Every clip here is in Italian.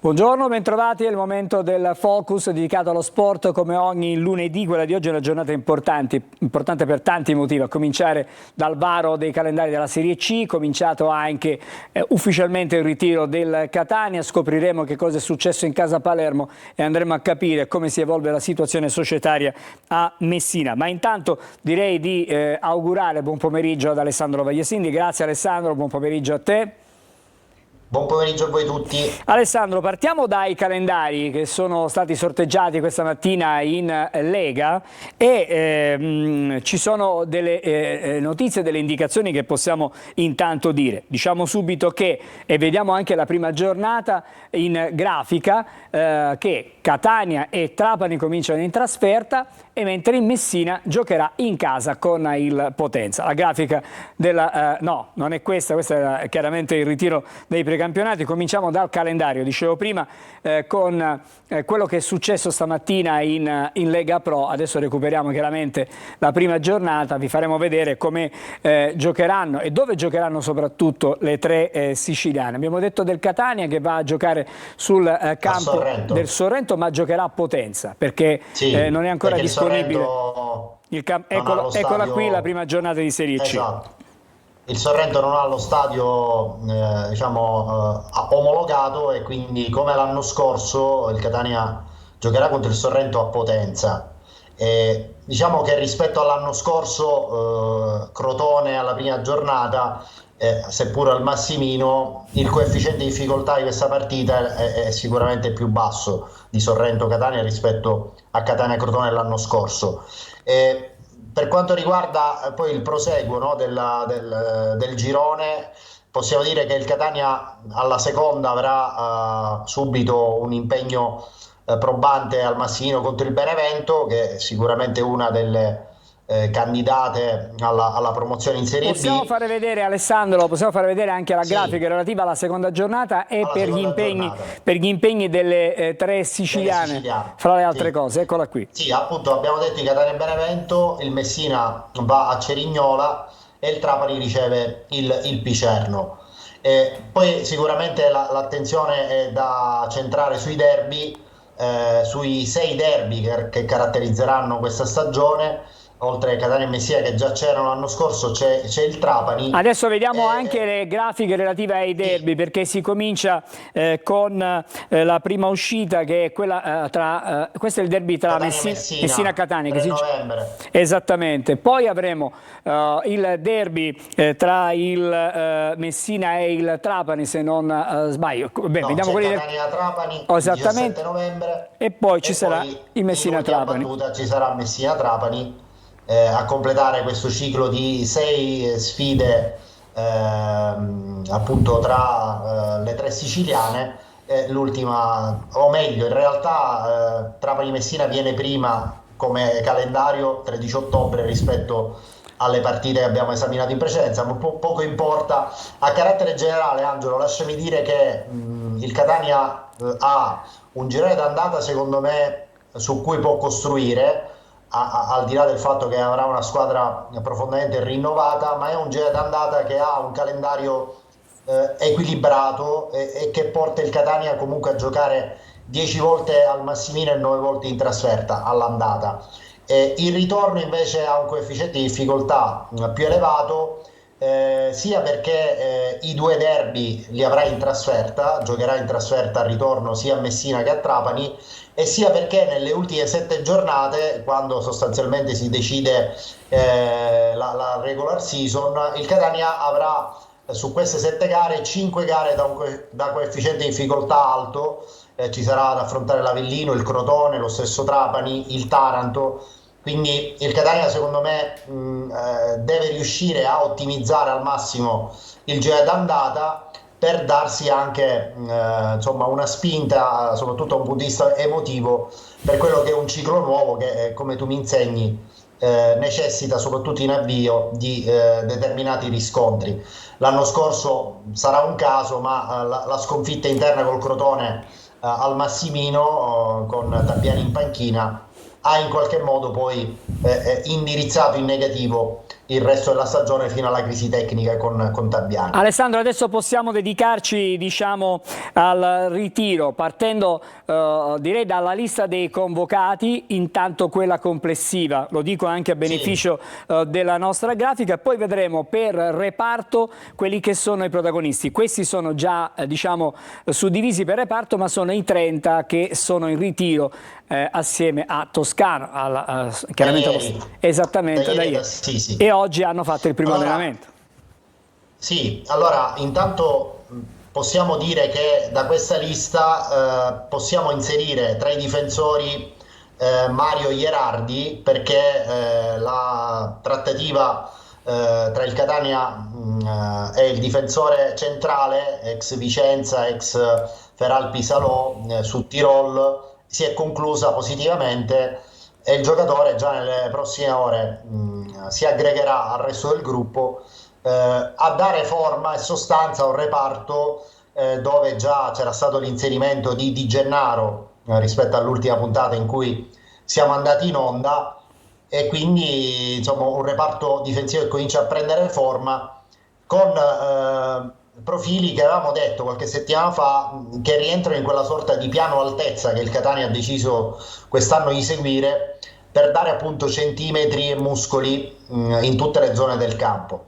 Buongiorno, bentrovati. È il momento del Focus dedicato allo sport come ogni lunedì. Quella di oggi è una giornata importante per tanti motivi, a cominciare dal varo dei calendari della Serie C, cominciato anche ufficialmente il ritiro del Catania, scopriremo che cosa è successo in casa Palermo e andremo a capire come si evolve la situazione societaria a Messina. Ma intanto direi di augurare buon pomeriggio ad Alessandro Vagliasindi. Grazie Alessandro, buon pomeriggio a te. Buon pomeriggio a voi tutti. Alessandro, partiamo dai calendari che sono stati sorteggiati questa mattina in Lega e ci sono delle notizie, delle indicazioni che possiamo intanto dire. Diciamo subito che, e vediamo anche la prima giornata in grafica, che Catania e Trapani cominciano in trasferta e mentre in Messina giocherà in casa con il Potenza. La grafica della... no, non è questa, questo è chiaramente il ritiro dei precampionati. Cominciamo dal calendario, dicevo prima, con quello che è successo stamattina in Lega Pro. Adesso recuperiamo chiaramente la prima giornata, vi faremo vedere come giocheranno e dove giocheranno soprattutto le tre siciliane. Abbiamo detto del Catania che va a giocare sul campo del Sorrento, ma giocherà a Potenza perché sì, non è ancora disponibile. Eccola qui la prima giornata di Serie C. Esatto. Il Sorrento non ha lo stadio omologato e quindi come l'anno scorso il Catania giocherà contro il Sorrento a Potenza. Diciamo che rispetto all'anno scorso Crotone alla prima giornata, seppur al Massimino, il coefficiente di difficoltà di questa partita è sicuramente più basso di Sorrento-Catania rispetto a Catania-Crotone l'anno scorso. Per quanto riguarda poi il proseguo, no, del girone, possiamo dire che il Catania alla seconda avrà subito un impegno probante al Massimino contro il Benevento, che è sicuramente una delle candidate alla promozione in Serie B. Possiamo fare vedere, Alessandro, possiamo fare vedere anche la grafica relativa alla seconda giornata e per gli impegni delle tre siciliane, fra le altre cose. Eccola qui. Sì, appunto abbiamo detto i Catania e Benevento, il Messina va a Cerignola e il Trapani riceve il Picerno. Poi sicuramente l'attenzione è da centrare sui derby, sui 6 derby che caratterizzeranno questa stagione. Oltre a Catania e Messina che già c'erano l'anno scorso, c'è il Trapani. Adesso vediamo anche le grafiche relative ai derby, sì, perché si comincia con la prima uscita che è quella tra questo è il derby tra Messina e Catania, che novembre. Esattamente. Poi avremo il derby tra il Messina e il Trapani, se non sbaglio. Beh, vediamo quelli Catania-Trapani, esattamente. 17 novembre. E poi ci sarà il Messina-Trapani. Ci sarà Messina-Trapani. A completare questo ciclo di 6 sfide appunto tra le tre siciliane. L'ultima, o meglio in realtà Trapani-Messina viene prima come calendario 13 ottobre rispetto alle partite che abbiamo esaminato in precedenza, ma poco importa. A carattere generale, Angelo, lasciami dire che il Catania ha un girone d'andata secondo me su cui può costruire, al di là del fatto che avrà una squadra profondamente rinnovata, ma è un girone d'andata che ha un calendario equilibrato e che porta il Catania comunque a giocare 10 volte al Massimino e 9 volte in trasferta all'andata. Il ritorno invece ha un coefficiente di difficoltà più elevato, sia perché i 2 derby li avrà in trasferta, giocherà in trasferta al ritorno sia a Messina che a Trapani, e sia perché nelle ultime 7 giornate, quando sostanzialmente si decide la regular season, il Catania avrà su queste 7 gare 5 gare da coefficiente di difficoltà alto. Ci sarà da affrontare l'Avellino, il Crotone, lo stesso Trapani, il Taranto. Quindi il Catania secondo me deve riuscire a ottimizzare al massimo il girone d'andata per darsi anche insomma una spinta, soprattutto da un punto di vista emotivo, per quello che è un ciclo nuovo che, come tu mi insegni, necessita soprattutto in avvio di determinati riscontri. L'anno scorso sarà un caso, ma la sconfitta interna col Crotone al Massimino con Tapiani in panchina ha in qualche modo poi indirizzato in negativo il resto della stagione fino alla crisi tecnica con Tabiani. Alessandro, adesso possiamo dedicarci, diciamo, al ritiro, partendo direi dalla lista dei convocati, intanto quella complessiva, lo dico anche a beneficio della nostra grafica, poi vedremo per reparto quelli che sono i protagonisti. Questi sono già diciamo suddivisi per reparto, ma sono i 30 che sono in ritiro assieme a Toscano, chiaramente esattamente da ieri. Sì. E oggi hanno fatto il primo allenamento. Sì, allora intanto possiamo dire che da questa lista possiamo inserire tra i difensori Mario Ierardi, perché la trattativa tra il Catania e il difensore centrale, ex Vicenza, ex Feralpi Salò, su Tirol, si è conclusa positivamente e il giocatore già nelle prossime ore si aggregherà al resto del gruppo a dare forma e sostanza a un reparto dove già c'era stato l'inserimento di Di Gennaro rispetto all'ultima puntata in cui siamo andati in onda, e quindi insomma un reparto difensivo che comincia a prendere forma con profili che avevamo detto qualche settimana fa che rientrano in quella sorta di piano altezza che il Catania ha deciso quest'anno di seguire per dare appunto centimetri e muscoli in tutte le zone del campo.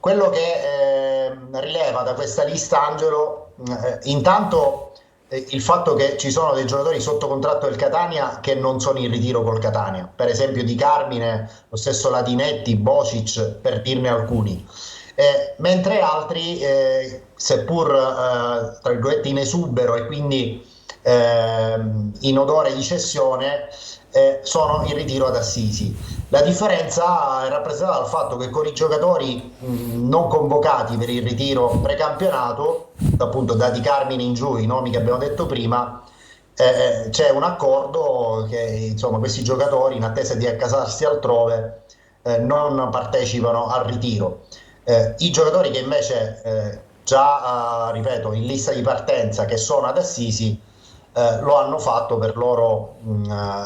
Quello che rileva da questa lista, Angelo, intanto il fatto che ci sono dei giocatori sotto contratto del Catania che non sono in ritiro col Catania, per esempio Di Carmine, lo stesso Latinetti, Bocic, per dirne alcuni. Mentre altri, seppur tra virgolette in esubero e quindi in odore di cessione, sono in ritiro ad Assisi. La differenza è rappresentata dal fatto che con i giocatori non convocati per il ritiro precampionato, appunto da Di Carmine in giù, i nomi che abbiamo detto prima, c'è un accordo che insomma questi giocatori, in attesa di accasarsi altrove, non partecipano al ritiro. I giocatori che invece già, ripeto, in lista di partenza, che sono ad Assisi, lo hanno fatto per loro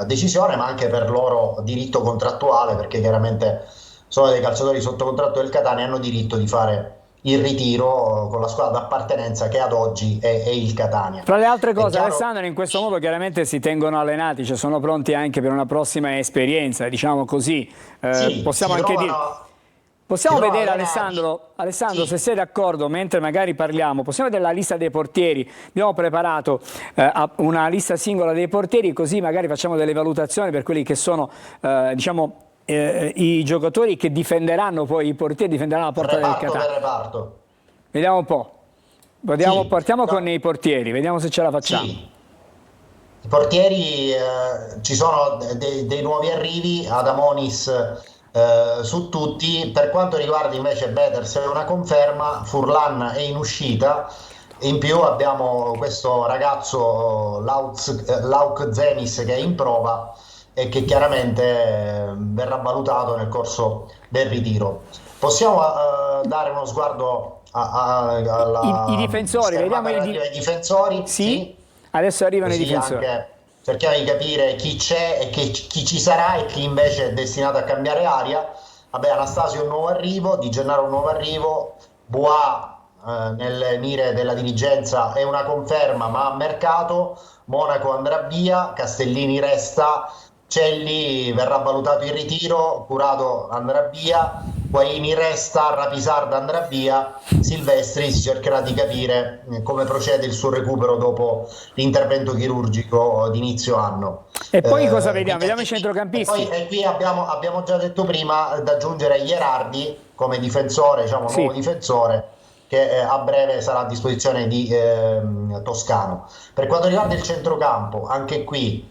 decisione, ma anche per loro diritto contrattuale, perché chiaramente sono dei calciatori sotto contratto del Catania e hanno diritto di fare il ritiro con la squadra d'appartenenza che ad oggi è il Catania. Tra le altre cose, Alessandro, in questo modo chiaramente si tengono allenati, cioè sono pronti anche per una prossima esperienza, diciamo così. Sì, possiamo anche dire... Possiamo vedere, Alessandro, sì, se sei d'accordo, mentre magari parliamo, possiamo vedere la lista dei portieri. Abbiamo preparato una lista singola dei portieri, così magari facciamo delle valutazioni per quelli che sono, diciamo, i giocatori che difenderanno poi, i portieri difenderanno la porta del Catania. Per reparto. Vediamo un po'. Partiamo con i portieri, vediamo se ce la facciamo. Sì. I portieri, ci sono dei nuovi arrivi, Adamonis su tutti. Per quanto riguarda invece Betters, è una conferma, Furlan è in uscita, in più abbiamo questo ragazzo Lauk Zenis che è in prova e che chiaramente verrà valutato nel corso del ritiro. Possiamo dare uno sguardo I difensori, vediamo i difensori? Sì, adesso arrivano i difensori. Anche cerchiamo di capire chi c'è e chi ci sarà e chi invece è destinato a cambiare aria. Vabbè, Anastasio è un nuovo arrivo, Di Gennaro è un nuovo arrivo, Bois nelle mire della dirigenza è una conferma ma a mercato, Monaco andrà via, Castellini resta, Celli verrà valutato in ritiro, Curado andrà via, Guaini resta, Rapisarda andrà via, Silvestri si cercherà di capire come procede il suo recupero dopo l'intervento chirurgico di inizio anno. E poi cosa vediamo? Vediamo i centrocampisti. E qui abbiamo già detto prima da aggiungere Ierardi come difensore, diciamo nuovo difensore, che a breve sarà a disposizione di Toscano. Per quanto riguarda il centrocampo, anche qui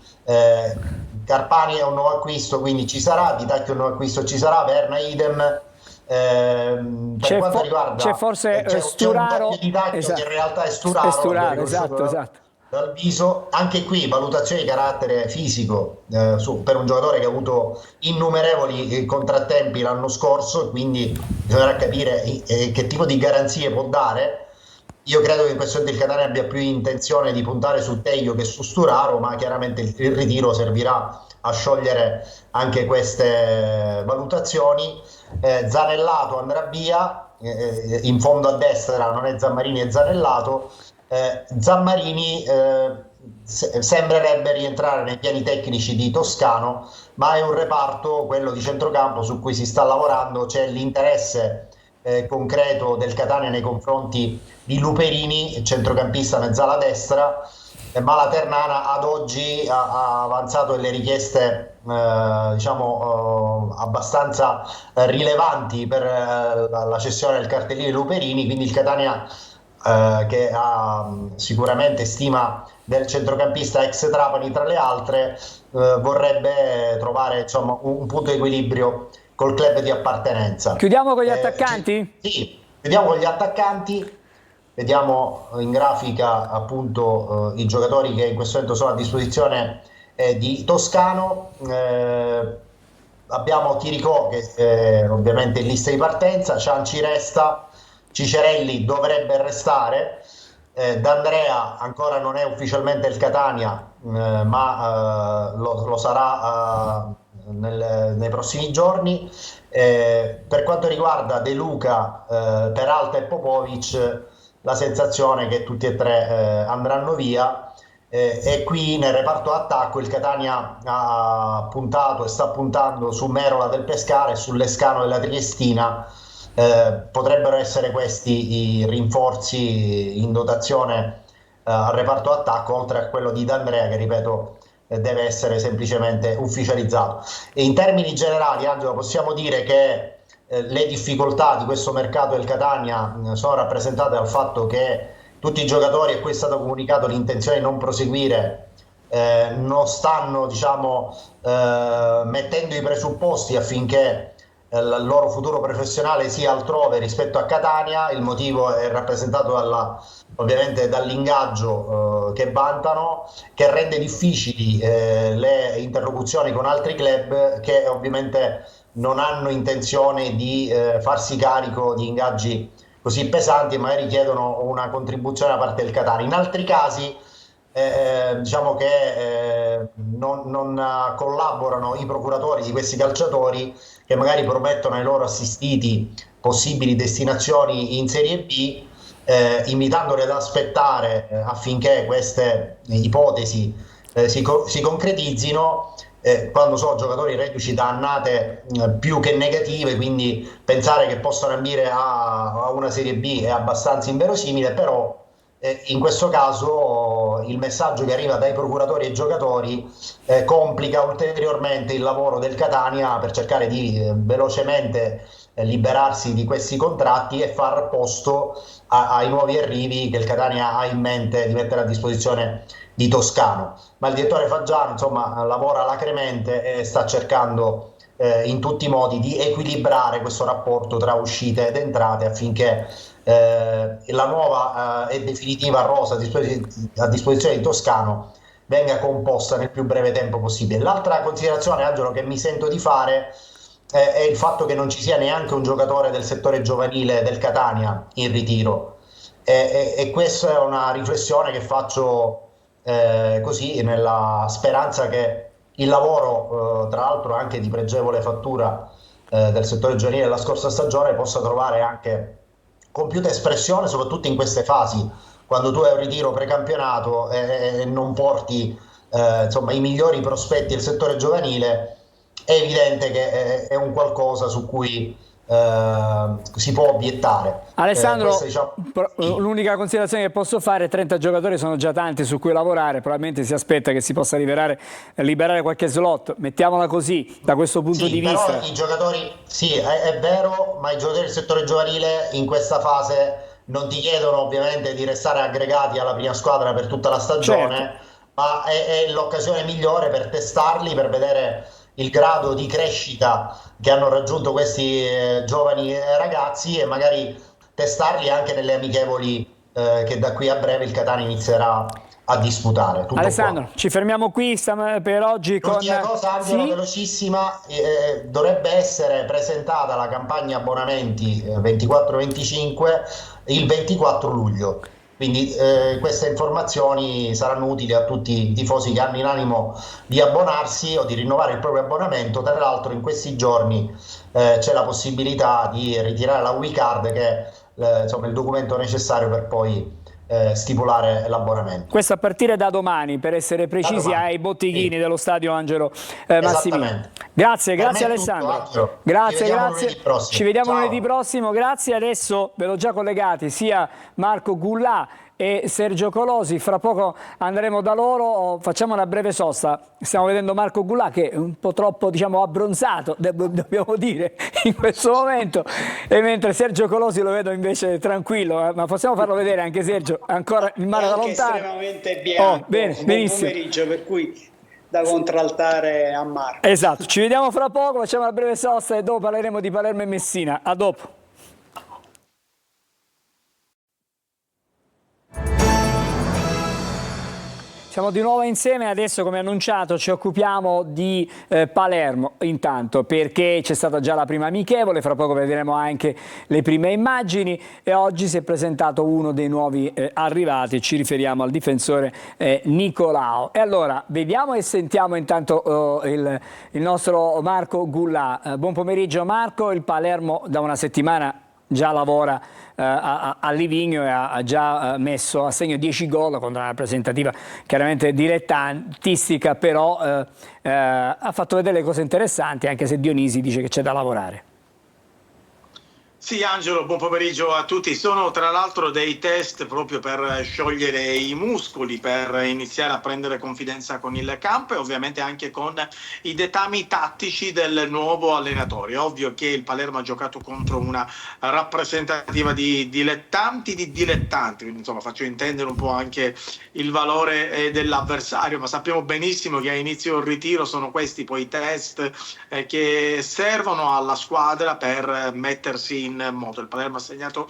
Carpani è un nuovo acquisto, quindi ci sarà, Di Tacchio è un nuovo acquisto, ci sarà, Verna idem. Per quanto riguarda c'è forse Sturaro, c'è un Di Tacchio, esatto, che in realtà è Sturaro, esatto. Dal viso. Anche qui valutazione di carattere fisico per un giocatore che ha avuto innumerevoli contrattempi l'anno scorso, quindi bisognerà capire che tipo di garanzie può dare. Io credo che in questo momento il Catania abbia più intenzione di puntare su Teglio che su Sturaro, ma chiaramente il ritiro servirà a sciogliere anche queste valutazioni. Zanellato andrà via, in fondo a destra non è Zammarini, è Zanellato. Zammarini sembrerebbe rientrare nei piani tecnici di Toscano, ma è un reparto, quello di centrocampo, su cui si sta lavorando. C'è l'interesse concreto del Catania nei confronti di Luperini, centrocampista mezzala destra, ma la Ternana ad oggi ha avanzato delle richieste abbastanza rilevanti per la cessione del cartellino di Luperini, quindi il Catania, che ha sicuramente stima del centrocampista ex Trapani tra le altre, vorrebbe trovare un punto di equilibrio col club di appartenenza. Chiudiamo con gli attaccanti? Sì, vediamo con gli attaccanti. Vediamo in grafica appunto i giocatori che in questo momento sono a disposizione di Toscano. Abbiamo Chiricò che ovviamente è in lista di partenza, Cianci resta, Cicerelli dovrebbe restare, D'Andrea ancora non è ufficialmente il Catania, ma lo sarà nei prossimi giorni. Per quanto riguarda De Luca, Peralta e Popovic, la sensazione è che tutti e tre andranno via, e qui nel reparto attacco il Catania ha puntato e sta puntando su Merola del Pescara e su Lescano della Triestina. Potrebbero essere questi i rinforzi in dotazione al reparto attacco, oltre a quello di D'Andrea che, ripeto, deve essere semplicemente ufficializzato. E in termini generali, Angelo, possiamo dire che le difficoltà di questo mercato del Catania sono rappresentate dal fatto che tutti i giocatori a cui è stato comunicato l'intenzione di non proseguire non stanno mettendo i presupposti affinché il loro futuro professionale sia altrove rispetto a Catania. Il motivo è rappresentato ovviamente dall'ingaggio che vantano, che rende difficili le interlocuzioni con altri club che ovviamente non hanno intenzione di farsi carico di ingaggi così pesanti e magari chiedono una contribuzione da parte del Catania. In altri casi non collaborano i procuratori di questi calciatori, che magari promettono ai loro assistiti possibili destinazioni in Serie B, invitandoli ad aspettare affinché queste ipotesi si concretizzino, quando sono giocatori reduci da annate più che negative, quindi pensare che possano ambire a una Serie B è abbastanza inverosimile. Però in questo caso il messaggio che arriva dai procuratori ai giocatori complica ulteriormente il lavoro del Catania per cercare di velocemente liberarsi di questi contratti e far posto ai nuovi arrivi che il Catania ha in mente di mettere a disposizione di Toscano. Ma il direttore Faggiano lavora alacremente e sta cercando in tutti i modi di equilibrare questo rapporto tra uscite ed entrate, affinché la nuova e definitiva rosa a disposizione di Toscano venga composta nel più breve tempo possibile. L'altra considerazione, Angelo, che mi sento di fare è il fatto che non ci sia neanche un giocatore del settore giovanile del Catania in ritiro, e questa è una riflessione che faccio così nella speranza che il lavoro, tra l'altro anche di pregevole fattura, del settore giovanile della scorsa stagione possa trovare anche compiuta espressione, soprattutto in queste fasi, quando tu hai un ritiro precampionato e non porti i migliori prospetti del settore giovanile. È evidente che è un qualcosa su cui si può obiettare. Alessandro, Questa, l'unica considerazione che posso fare: 30 giocatori sono già tanti su cui lavorare, probabilmente si aspetta che si possa liberare qualche slot, mettiamola così, da questo punto di vista. Però i giocatori, sì, è vero, ma i giocatori del settore giovanile in questa fase non ti chiedono ovviamente di restare aggregati alla prima squadra per tutta la stagione, certo, ma è l'occasione migliore per testarli, per vedere il grado di crescita che hanno raggiunto questi giovani ragazzi, e magari testarli anche nelle amichevoli che da qui a breve il Catania inizierà a disputare. Tutto Alessandro, qua. ci fermiamo qui per oggi. L'ultima cosa, Angelo, sì? Velocissima, dovrebbe essere presentata la campagna abbonamenti 24-25 il 24 luglio. Quindi queste informazioni saranno utili a tutti i tifosi che hanno in animo di abbonarsi o di rinnovare il proprio abbonamento. Tra l'altro in questi giorni c'è la possibilità di ritirare la WeCard, che è insomma, il documento necessario per poi stipulare l'abbonamento. Questo a partire da domani, per essere Da precisi, domani. ai botteghini Sì, dello stadio Angelo Massimino. esattamente. Grazie, Per me grazie è tutto, Alessandro. Angelo. Ci Grazie, vediamo grazie. lunedì Ci prossimo. vediamo lunedì Ciao. prossimo, grazie. Adesso ve l'ho già collegati sia Marco Gullà e Sergio Colosi. Fra poco andremo da loro, facciamo una breve sosta. Stiamo vedendo Marco Gullà che è un po' troppo, diciamo, abbronzato, dobbiamo dire, in questo momento, e mentre Sergio Colosi lo vedo invece tranquillo, ma possiamo farlo vedere anche Sergio, ancora il È mare da anche lontano. estremamente Oh, bianco. bene, Buon benissimo. pomeriggio, per cui da contraltare a Marco. Esatto, ci vediamo fra poco, facciamo una breve sosta e dopo parleremo di Palermo e Messina. A dopo. Siamo di nuovo insieme, adesso come annunciato ci occupiamo di Palermo intanto, perché c'è stata già la prima amichevole, fra poco vedremo anche le prime immagini e oggi si è presentato uno dei nuovi arrivati, ci riferiamo al difensore Nicolao. E allora vediamo e sentiamo intanto il nostro Marco Gullà. Buon pomeriggio Marco, il Palermo da una settimana già lavora a Livigno e ha già messo a segno 10 gol contro una rappresentativa chiaramente dilettantistica, però ha fatto vedere le cose interessanti, anche se Dionisi dice che c'è da lavorare. Sì, Angelo, buon pomeriggio a tutti. Sono tra l'altro dei test proprio per sciogliere i muscoli, per iniziare a prendere confidenza con il campo e ovviamente anche con i dettami tattici del nuovo allenatore. Ovvio che il Palermo ha giocato contro una rappresentativa di dilettanti, quindi insomma faccio intendere un po' anche il valore dell'avversario, ma sappiamo benissimo che a inizio il ritiro sono questi poi i test che servono alla squadra per mettersi in moto. Il Palermo ha segnato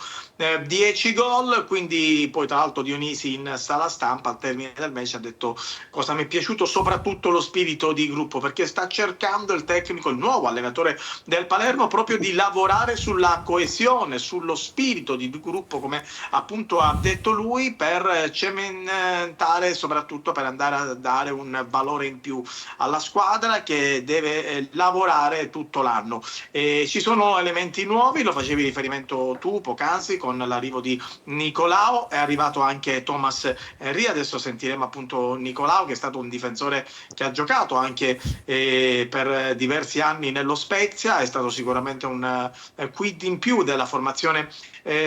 10 gol, quindi poi tra l'altro Dionisi in sala stampa al termine del match ha detto cosa mi è piaciuto, soprattutto lo spirito di gruppo, perché sta cercando il tecnico, il nuovo allenatore del Palermo, proprio di lavorare sulla coesione, sullo spirito di gruppo, come appunto ha detto lui, per cementare, soprattutto per andare a dare un valore in più alla squadra che deve lavorare tutto l'anno. Ci sono elementi nuovi, lo facevi riferimento tu poc'anzi con l'arrivo di Nicolao, è arrivato anche Thomas Henry, adesso sentiremo appunto Nicolao, che è stato un difensore che ha giocato anche per diversi anni nello Spezia, è stato sicuramente un quid in più della formazione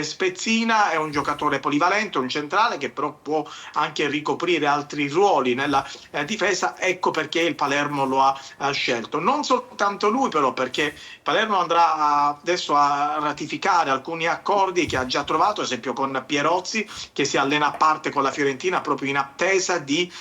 spezzina, è un giocatore polivalente, un centrale che però può anche ricoprire altri ruoli nella difesa, ecco perché il Palermo lo ha scelto. Non soltanto lui però, perché Palermo andrà adesso a ratificare alcuni accordi che ha già trovato, ad esempio con Pierozzi, che si allena a parte con la Fiorentina proprio in attesa di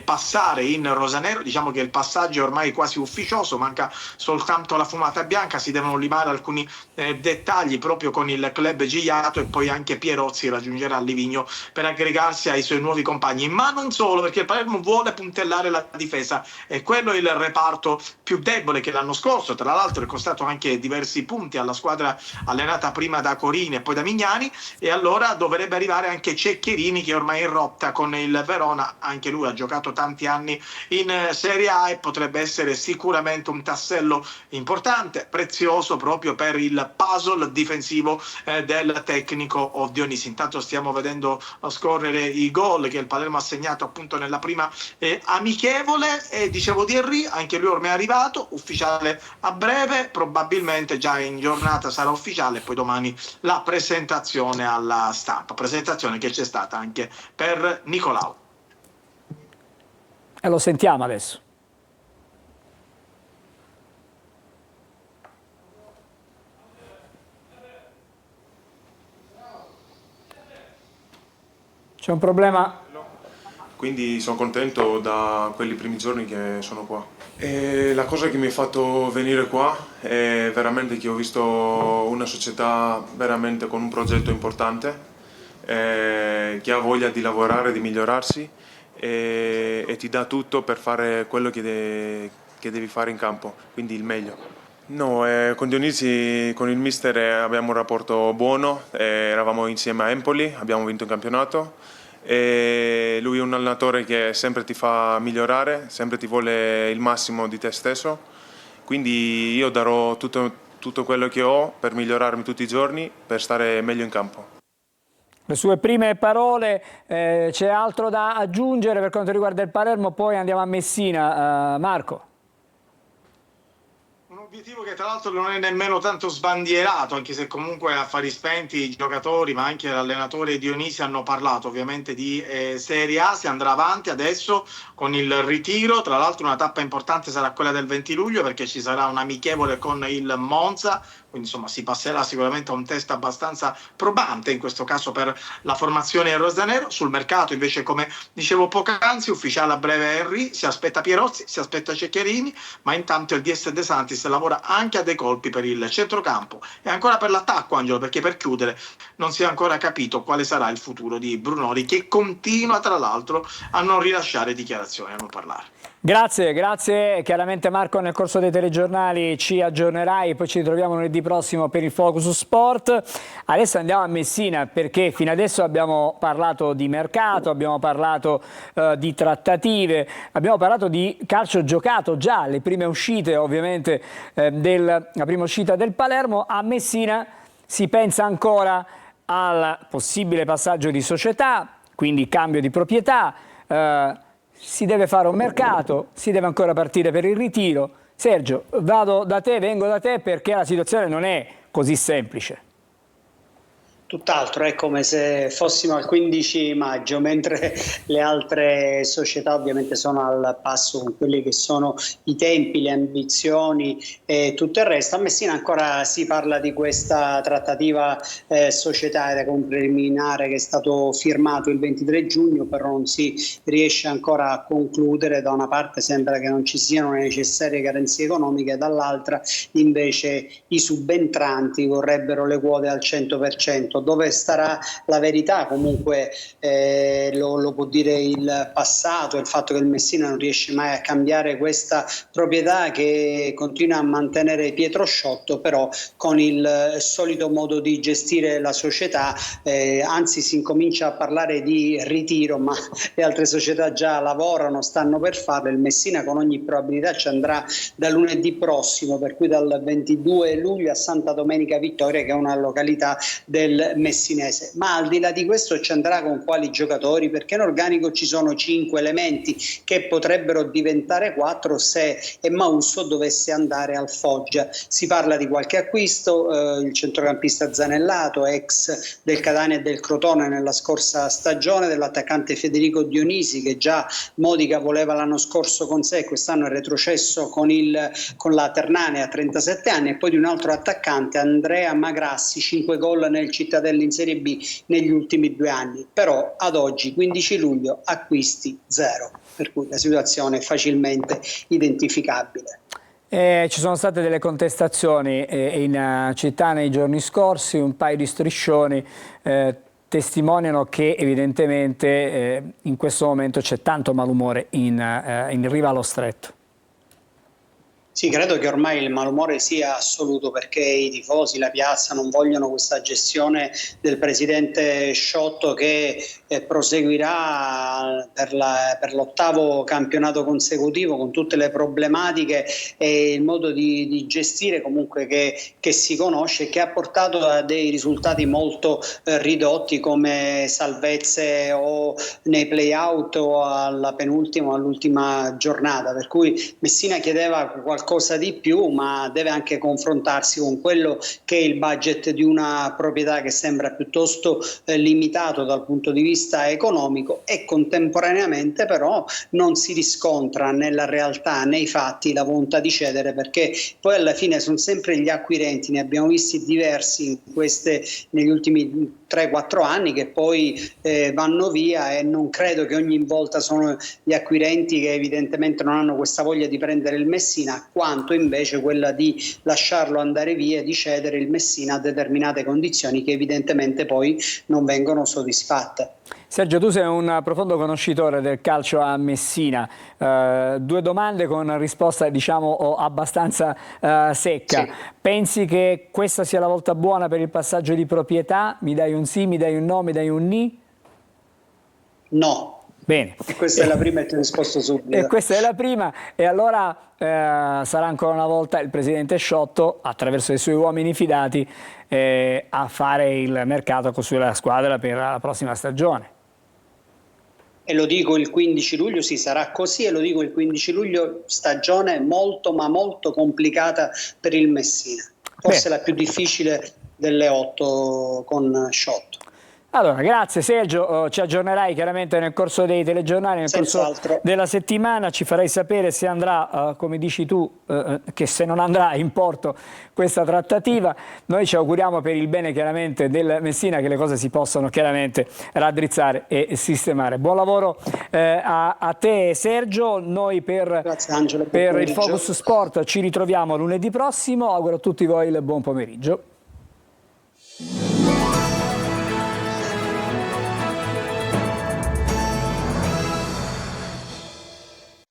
passare in rosanero. Diciamo che il passaggio è ormai quasi ufficioso, manca soltanto la fumata bianca, si devono limare alcuni dettagli proprio con il club Gigliato, e poi anche Pierozzi raggiungerà Livigno per aggregarsi ai suoi nuovi compagni. Ma non solo, perché il Palermo vuole puntellare la difesa, e quello è il reparto più debole, che l'anno scorso tra l'altro è costato anche diversi punti alla squadra allenata prima da Corini e poi da Mignani, e allora dovrebbe arrivare anche Ceccherini, che ormai è in rotta con il Verona, anche lui ha giocato tanti anni in Serie A e potrebbe essere sicuramente un tassello importante, prezioso proprio per il puzzle difensivo del tecnico Dionisi. Intanto stiamo vedendo scorrere i gol che il Palermo ha segnato appunto nella prima amichevole, e dicevo di Henry, anche lui ormai è arrivato, ufficiale a breve, probabilmente già in giornata sarà ufficiale, e poi domani la presentazione alla stampa, presentazione che c'è stata anche per Nicolao. E lo sentiamo adesso. C'è un problema. Quindi sono contento da quelli primi giorni che sono qua. E la cosa che mi ha fatto venire qua è veramente che ho visto una società veramente con un progetto importante, che ha voglia di lavorare, di migliorarsi, e ti dà tutto per fare quello che devi fare in campo, quindi il meglio. No, con Dionisi, con il mister abbiamo un rapporto buono, eravamo insieme a Empoli, abbiamo vinto il campionato e lui è un allenatore che sempre ti fa migliorare, sempre ti vuole il massimo di te stesso, quindi io darò tutto quello che ho per migliorarmi tutti i giorni, per stare meglio in campo. Le sue prime parole, c'è altro da aggiungere per quanto riguarda il Palermo, poi andiamo a Messina. Marco. Un obiettivo che tra l'altro non è nemmeno tanto sbandierato, anche se comunque a fari spenti i giocatori ma anche l'allenatore Dionisi hanno parlato ovviamente di Serie A. Si andrà avanti adesso con il ritiro, tra l'altro una tappa importante sarà quella del 20 luglio perché ci sarà un amichevole con il Monza, quindi insomma si passerà sicuramente a un test abbastanza probante in questo caso per la formazione rosanero. Sul mercato invece, come dicevo poc'anzi, ufficiale a breve Henry, si aspetta Pierozzi, si aspetta Ceccherini, ma intanto il DS De Santis lavora anche a dei colpi per il centrocampo e ancora per l'attacco, Angelo, perché per chiudere non si è ancora capito quale sarà il futuro di Brunori, che continua tra l'altro a non rilasciare dichiarazioni, a non parlare. Grazie. Chiaramente Marco, nel corso dei telegiornali ci aggiornerai, poi ci ritroviamo lunedì prossimo per il Focus Sport. Adesso andiamo a Messina perché fino adesso abbiamo parlato di mercato, abbiamo parlato di trattative, abbiamo parlato di calcio giocato, già le prime uscite ovviamente la prima uscita del Palermo. A Messina si pensa ancora al possibile passaggio di società, quindi cambio di proprietà. Si deve fare un mercato, si deve ancora partire per il ritiro. Sergio, vengo da te perché la situazione non è così semplice. Tutt'altro, è come se fossimo al 15 maggio, mentre le altre società ovviamente sono al passo con quelli che sono i tempi, le ambizioni e tutto il resto. A Messina ancora si parla di questa trattativa societaria con preliminare che è stato firmato il 23 giugno, però non si riesce ancora a concludere. Da una parte sembra che non ci siano le necessarie garanzie economiche, dall'altra invece i subentranti vorrebbero le quote al 100%. Dove starà la verità comunque lo può dire il passato, il fatto che il Messina non riesce mai a cambiare questa proprietà che continua a mantenere Pietro Sciotto, però con il solito modo di gestire la società, anzi si incomincia a parlare di ritiro, ma le altre società già lavorano, stanno per farlo. Il Messina con ogni probabilità ci andrà da lunedì prossimo, per cui dal 22 luglio a Santa Domenica Vittoria, che è una località del messinese. Ma al di là di questo ci andrà con quali giocatori? Perché in organico ci sono 5 elementi che potrebbero diventare 4 se Emausso dovesse andare al Foggia. Si parla di qualche acquisto, il centrocampista Zanellato, ex del Catania e del Crotone nella scorsa stagione, dell'attaccante Federico Dionisi che già Modica voleva l'anno scorso con sé, quest'anno è retrocesso con la Ternane a 37 anni, e poi di un altro attaccante, Andrea Magrassi, 5 gol nel Cittadella in Serie B negli ultimi 2 anni, però ad oggi 15 luglio acquisti 0, per cui la situazione è facilmente identificabile. Ci sono state delle contestazioni in città nei giorni scorsi, un paio di striscioni testimoniano che evidentemente in questo momento c'è tanto malumore in riva allo Stretto. Sì, credo che ormai il malumore sia assoluto perché i tifosi, la piazza non vogliono questa gestione del presidente Sciotto che proseguirà per l'8º campionato consecutivo con tutte le problematiche e il modo di gestire comunque che si conosce e che ha portato a dei risultati molto ridotti come salvezze o nei play-out o alla penultima o all'ultima giornata, per cui Messina chiedeva qualcosa di più, ma deve anche confrontarsi con quello che è il budget di una proprietà che sembra piuttosto limitato dal punto di vista economico, e contemporaneamente però non si riscontra nella realtà, nei fatti, la volontà di cedere, perché poi alla fine sono sempre gli acquirenti, ne abbiamo visti diversi negli ultimi 3-4 anni che poi vanno via, e non credo che ogni volta sono gli acquirenti che evidentemente non hanno questa voglia di prendere il Messina, quanto invece quella di lasciarlo andare via e di cedere il Messina a determinate condizioni che evidentemente poi non vengono soddisfatte. Sergio, tu sei un profondo conoscitore del calcio a Messina. Due domande con risposta, diciamo, abbastanza secca. Sì. Pensi che questa sia la volta buona per il passaggio di proprietà? Mi dai un sì, mi dai un no, mi dai un ni? No. Bene. E questa è la prima e ti ho risposto subito. E questa è la prima, e allora sarà ancora una volta il presidente Sciotto, attraverso i suoi uomini fidati, a fare il mercato con la squadra per la prossima stagione. E lo dico il 15 luglio, sì, sarà così, e lo dico il 15 luglio, stagione molto ma molto complicata per il Messina. Forse la più difficile delle 8 con Sciotto. Allora, grazie Sergio, ci aggiornerai chiaramente nel corso dei telegiornali, nel corso della settimana, ci farai sapere se andrà, come dici tu, che se non andrà in porto questa trattativa. Noi ci auguriamo per il bene chiaramente del Messina che le cose si possano chiaramente raddrizzare e sistemare. Buon lavoro a te Sergio, noi Grazie, Angelo, per il Focus Sport ci ritroviamo lunedì prossimo, auguro a tutti voi il buon pomeriggio.